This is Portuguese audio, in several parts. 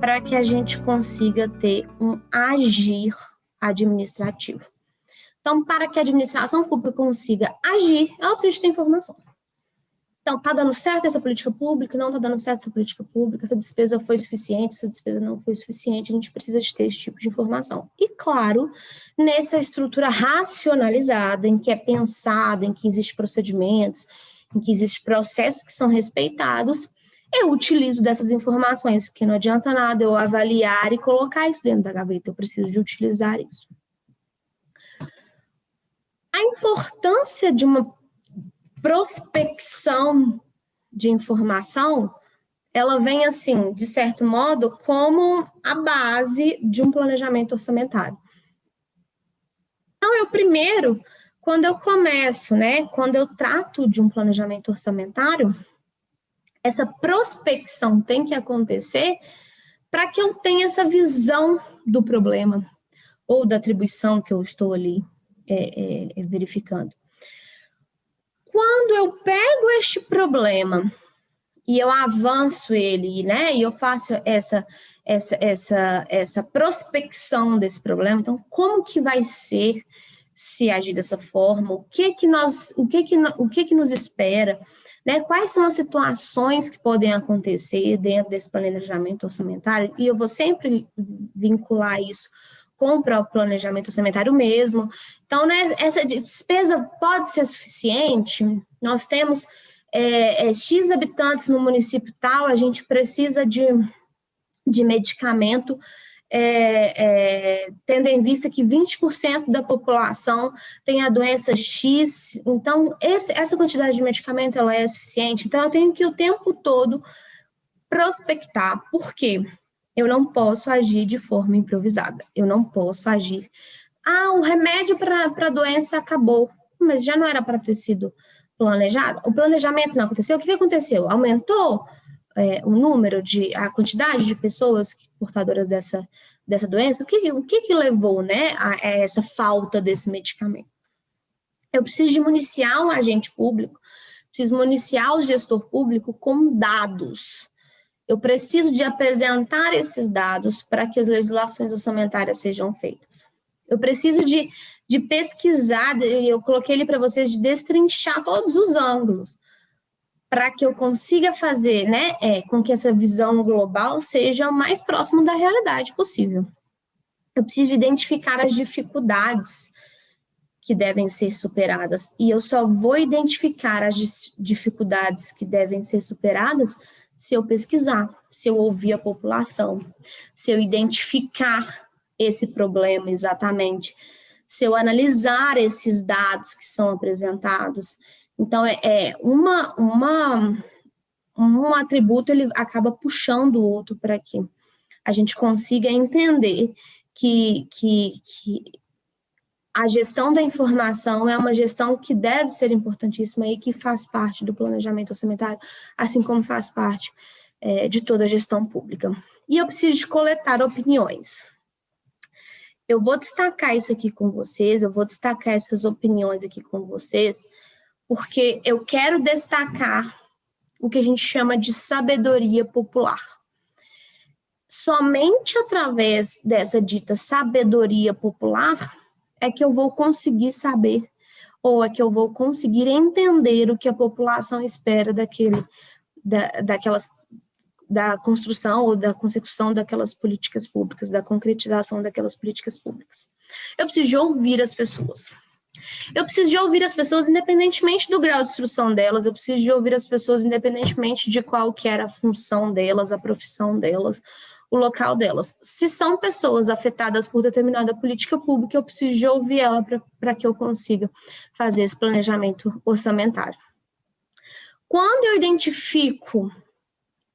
para que a gente consiga ter um agir administrativo. Então, para que a administração pública consiga agir, ela precisa ter informação. Então, está dando certo essa política pública? Não está dando certo essa política pública? Essa despesa foi suficiente? Essa despesa não foi suficiente? A gente precisa de ter esse tipo de informação. E, claro, nessa estrutura racionalizada, em que é pensada, em que existem procedimentos, em que existem processos que são respeitados, eu utilizo dessas informações, porque não adianta nada eu avaliar e colocar isso dentro da gaveta, eu preciso de utilizar isso. A importância de uma prospecção de informação, ela vem assim, de certo modo, como a base de um planejamento orçamentário. Então, eu primeiro, quando eu começo, quando eu trato de um planejamento orçamentário, essa prospecção tem que acontecer para que eu tenha essa visão do problema ou da atribuição que eu estou ali verificando. Quando eu pego este problema e eu avanço ele, e eu faço essa prospecção desse problema, então como que vai ser se agir dessa forma? O que nos espera? Quais são as situações que podem acontecer dentro desse planejamento orçamentário? E eu vou sempre vincular isso com o próprio planejamento orçamentário mesmo. Então, essa despesa pode ser suficiente? Nós temos X habitantes no município tal, a gente precisa de medicamento, tendo em vista que 20% da população tem a doença X, então essa quantidade de medicamento ela é suficiente. Então, eu tenho que o tempo todo prospectar. Por quê? Eu não posso agir de forma improvisada. Eu não posso agir. O remédio para a doença acabou, mas já não era para ter sido planejado. O planejamento não aconteceu. O que aconteceu? Aumentou a quantidade de pessoas portadoras dessa doença? O que levou, a essa falta desse medicamento? Eu preciso de municiar um agente público, preciso municiar o gestor público com dados. Eu preciso de apresentar esses dados para que as legislações orçamentárias sejam feitas. Eu preciso de pesquisar, eu coloquei ele para vocês, de destrinchar todos os ângulos, para que eu consiga fazer, com que essa visão global seja o mais próximo da realidade possível. Eu preciso identificar as dificuldades que devem ser superadas, e eu só vou identificar as dificuldades que devem ser superadas se eu pesquisar, se eu ouvir a população, se eu identificar esse problema exatamente, se eu analisar esses dados que são apresentados. Então, um atributo ele acaba puxando o outro para que a gente consiga entender que a gestão da informação é uma gestão que deve ser importantíssima e que faz parte do planejamento orçamentário, assim como faz parte de toda a gestão pública. E eu preciso de coletar opiniões. Eu vou destacar isso aqui com vocês, eu vou destacar essas opiniões aqui com vocês, porque eu quero destacar o que a gente chama de sabedoria popular. Somente através dessa dita sabedoria popular é que eu vou conseguir saber, ou é que eu vou conseguir entender o que a população espera da construção ou da consecução daquelas políticas públicas, da concretização daquelas políticas públicas. Eu preciso de ouvir as pessoas. Eu preciso de ouvir as pessoas independentemente do grau de instrução delas, eu preciso de ouvir as pessoas independentemente de qual que era a função delas, a profissão delas, o local delas. Se são pessoas afetadas por determinada política pública, eu preciso de ouvir ela para que eu consiga fazer esse planejamento orçamentário. Quando eu identifico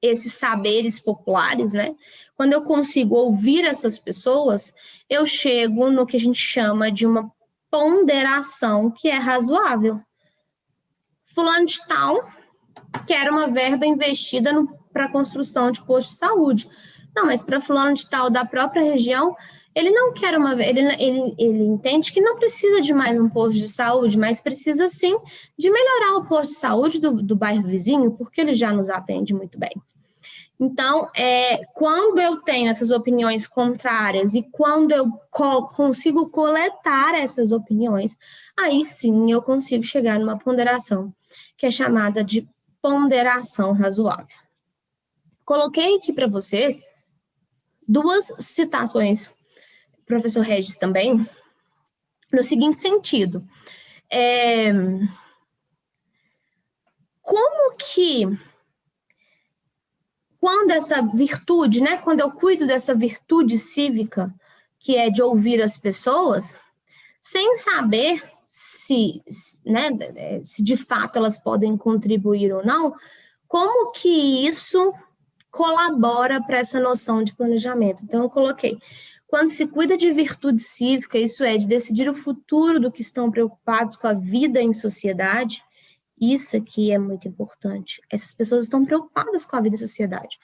esses saberes populares, quando eu consigo ouvir essas pessoas, eu chego no que a gente chama de uma ponderação que é razoável. Fulano de tal quer uma verba investida para a construção de posto de saúde. Não, mas para fulano de tal da própria região, ele não quer ele entende que não precisa de mais um posto de saúde, mas precisa sim de melhorar o posto de saúde do bairro vizinho, porque ele já nos atende muito bem. Então, quando eu tenho essas opiniões contrárias e quando eu consigo coletar essas opiniões, aí sim eu consigo chegar numa ponderação, que é chamada de ponderação razoável. Coloquei aqui para vocês duas citações, professor Regis também, no seguinte sentido. Como que, quando essa virtude, né, quando eu cuido dessa virtude cívica, que é de ouvir as pessoas, sem saber se de fato elas podem contribuir ou não, como que isso colabora para essa noção de planejamento? Então, eu coloquei, quando se cuida de virtude cívica, isso é, de decidir o futuro do que estão preocupados com a vida em sociedade, isso aqui é muito importante. Essas pessoas estão preocupadas com a vida em sociedade.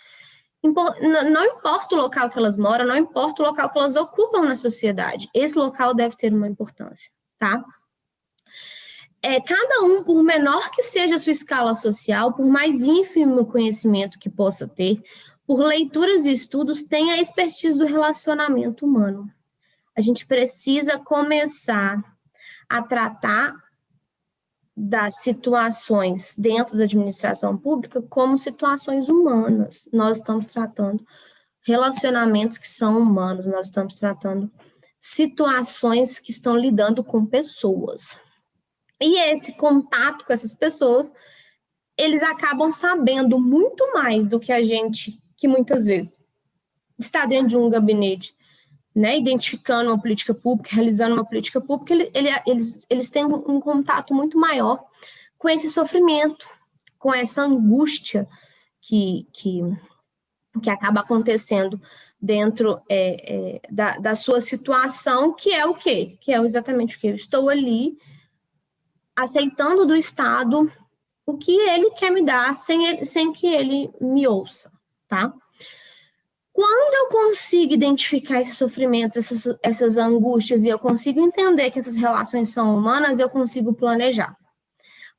Não importa o local que elas moram, não importa o local que elas ocupam na sociedade, esse local deve ter uma importância, tá? Cada um, por menor que seja a sua escala social, por mais ínfimo conhecimento que possa ter, por leituras e estudos, tem a expertise do relacionamento humano. A gente precisa começar a tratar das situações dentro da administração pública como situações humanas. Nós estamos tratando relacionamentos que são humanos, nós estamos tratando situações que estão lidando com pessoas. E esse contato com essas pessoas, eles acabam sabendo muito mais do que a gente, que muitas vezes está dentro de um gabinete, né, identificando uma política pública, realizando uma política pública, eles têm um contato muito maior com esse sofrimento, com essa angústia que acaba acontecendo dentro da sua situação, que é o quê? Que é exatamente o quê? Eu estou ali aceitando do Estado o que ele quer me dar sem que ele me ouça, tá? Quando eu consigo identificar esses sofrimentos, essas angústias, e eu consigo entender que essas relações são humanas, eu consigo planejar.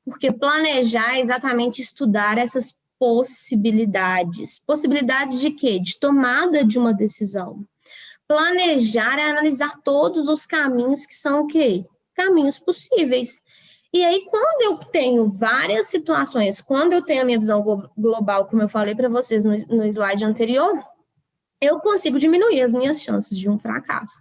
Porque planejar é exatamente estudar essas possibilidades. Possibilidades de quê? De tomada de uma decisão. Planejar é analisar todos os caminhos que são o quê? Caminhos possíveis. E aí, quando eu tenho várias situações, quando eu tenho a minha visão global, como eu falei para vocês no slide anterior, eu consigo diminuir as minhas chances de um fracasso.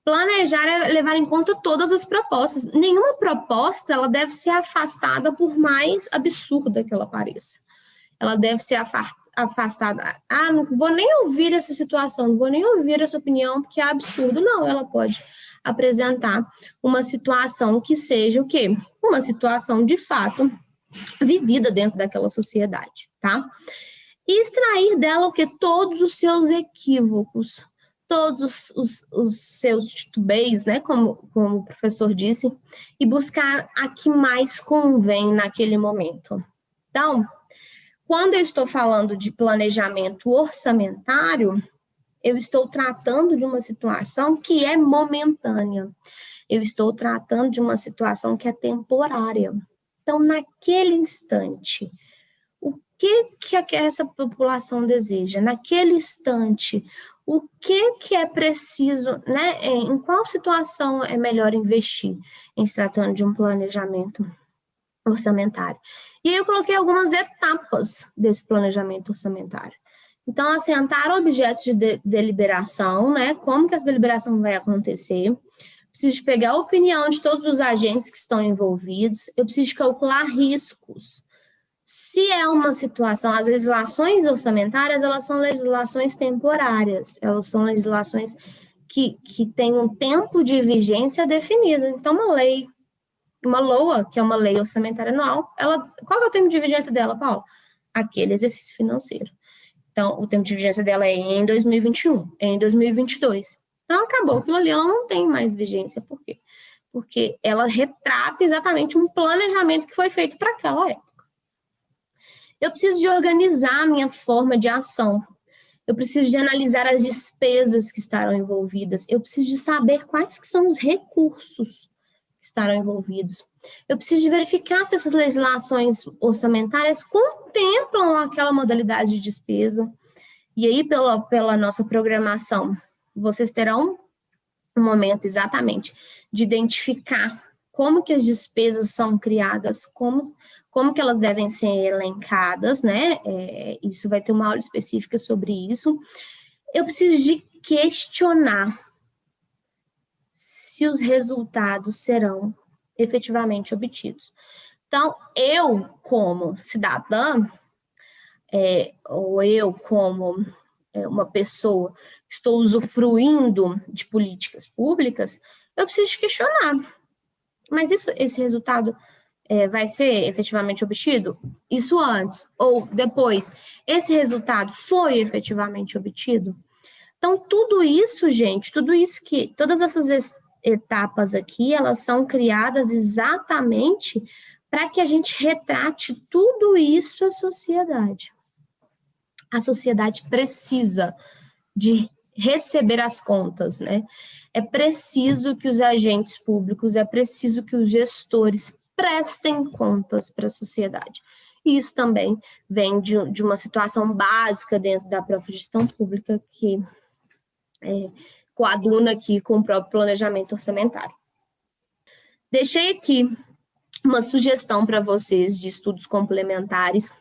Planejar é levar em conta todas as propostas. Nenhuma proposta ela deve ser afastada por mais absurda que ela pareça. Ela deve ser afastada. Não vou nem ouvir essa situação, não vou nem ouvir essa opinião, porque é absurdo. Não, ela pode apresentar uma situação que seja o quê? Uma situação, de fato, vivida dentro daquela sociedade, tá? E extrair dela o quê? Todos os seus equívocos, todos os seus titubeios, né, como o professor disse, e buscar a que mais convém naquele momento. Então, quando eu estou falando de planejamento orçamentário, eu estou tratando de uma situação que é momentânea. Eu estou tratando de uma situação que é temporária. Então, naquele instante, o que essa população deseja? Naquele instante, o que é preciso, né? Em qual situação é melhor investir em se tratando de um planejamento orçamentário? E aí eu coloquei algumas etapas desse planejamento orçamentário. Então, assentar objetos de deliberação, né? Como que essa deliberação vai acontecer? Preciso pegar a opinião de todos os agentes que estão envolvidos. Eu preciso calcular riscos. Se é uma situação, as legislações orçamentárias, elas são legislações temporárias, elas são legislações que têm um tempo de vigência definido. Então, uma LOA, que é uma lei orçamentária anual, qual é o tempo de vigência dela, Paula? Aquele exercício financeiro. Então, o tempo de vigência dela é em 2021, é em 2022. Então, acabou aquilo ali, ela não tem mais vigência. Por quê? Porque ela retrata exatamente um planejamento que foi feito para aquela época. Eu preciso de organizar a minha forma de ação. Eu preciso de analisar as despesas que estarão envolvidas. Eu preciso de saber quais que são os recursos que estarão envolvidos. Eu preciso de verificar se essas legislações orçamentárias contemplam aquela modalidade de despesa. E aí, pela nossa programação, vocês terão um momento exatamente de identificar como que as despesas são criadas, como que elas devem ser elencadas, né? Isso vai ter uma aula específica sobre isso. Eu preciso de questionar se os resultados serão efetivamente obtidos. Então, eu, como cidadã, ou eu, como uma pessoa que estou usufruindo de políticas públicas, eu preciso questionar. Mas esse resultado vai ser efetivamente obtido? Isso antes ou depois? Esse resultado foi efetivamente obtido? Então, tudo isso, gente, todas essas etapas aqui, elas são criadas exatamente para que a gente retrate tudo isso à sociedade. A sociedade precisa de receber as contas, né? É preciso que os agentes públicos, é preciso que os gestores prestem contas para a sociedade. E isso também vem de uma situação básica dentro da própria gestão pública que coaduna aqui com o próprio planejamento orçamentário. Deixei aqui uma sugestão para vocês de estudos complementares.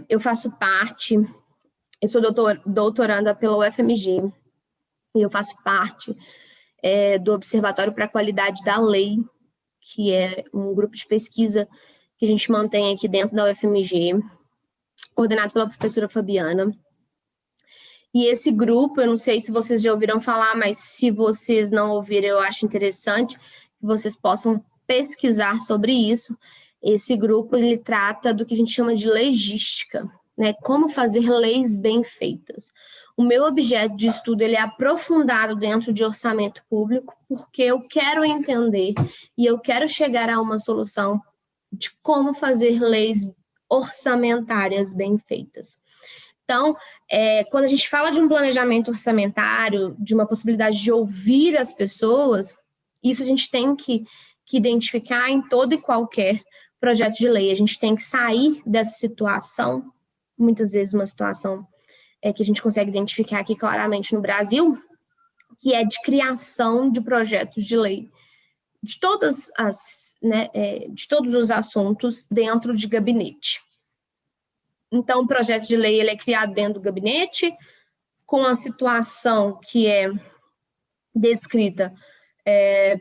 Eu faço parte, eu sou doutoranda pela UFMG, e eu faço parte do Observatório para a Qualidade da Lei, que é um grupo de pesquisa que a gente mantém aqui dentro da UFMG, coordenado pela professora Fabiana. E esse grupo, eu não sei se vocês já ouviram falar, mas se vocês não ouviram, eu acho interessante que vocês possam pesquisar sobre isso. Esse grupo, ele trata do que a gente chama de legística, né? Como fazer leis bem feitas. O meu objeto de estudo, ele é aprofundado dentro de orçamento público, porque eu quero entender e eu quero chegar a uma solução de como fazer leis orçamentárias bem feitas. Então, quando a gente fala de um planejamento orçamentário, de uma possibilidade de ouvir as pessoas, isso a gente tem que identificar em todo e qualquer projeto de lei. A gente tem que sair dessa situação, muitas vezes uma situação que a gente consegue identificar aqui claramente no Brasil, que é de criação de projetos de lei de todos os assuntos dentro de gabinete. Então, o projeto de lei ele é criado dentro do gabinete, com a situação que é descrita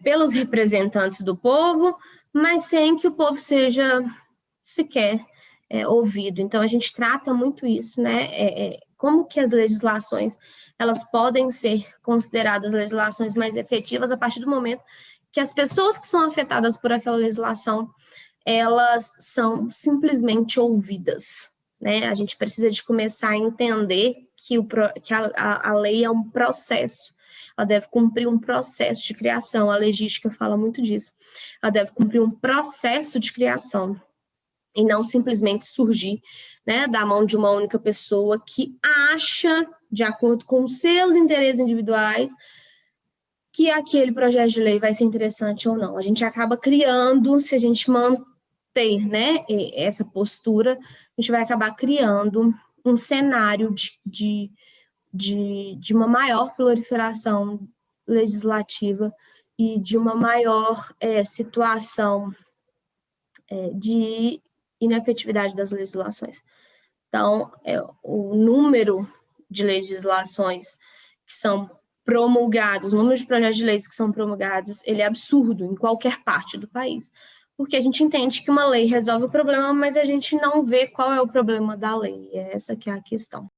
pelos representantes do povo, mas sem que o povo seja sequer ouvido. Então, a gente trata muito isso, né? Como que as legislações elas podem ser consideradas legislações mais efetivas a partir do momento que as pessoas que são afetadas por aquela legislação, elas são simplesmente ouvidas. Né? A gente precisa de começar a entender que a lei é um processo, ela deve cumprir um processo de criação, a legística fala muito disso, ela deve cumprir um processo de criação e não simplesmente surgir, né, da mão de uma única pessoa que acha, de acordo com os seus interesses individuais, que aquele projeto de lei vai ser interessante ou não. A gente acaba criando, se a gente ter, né, essa postura, a gente vai acabar criando um cenário de uma maior proliferação legislativa e de uma maior situação de inefetividade das legislações. Então, o número de legislações que são promulgados, o número de projetos de leis que são promulgados, ele é absurdo em qualquer parte do país. Porque a gente entende que uma lei resolve o problema, mas a gente não vê qual é o problema da lei. Essa que é a questão.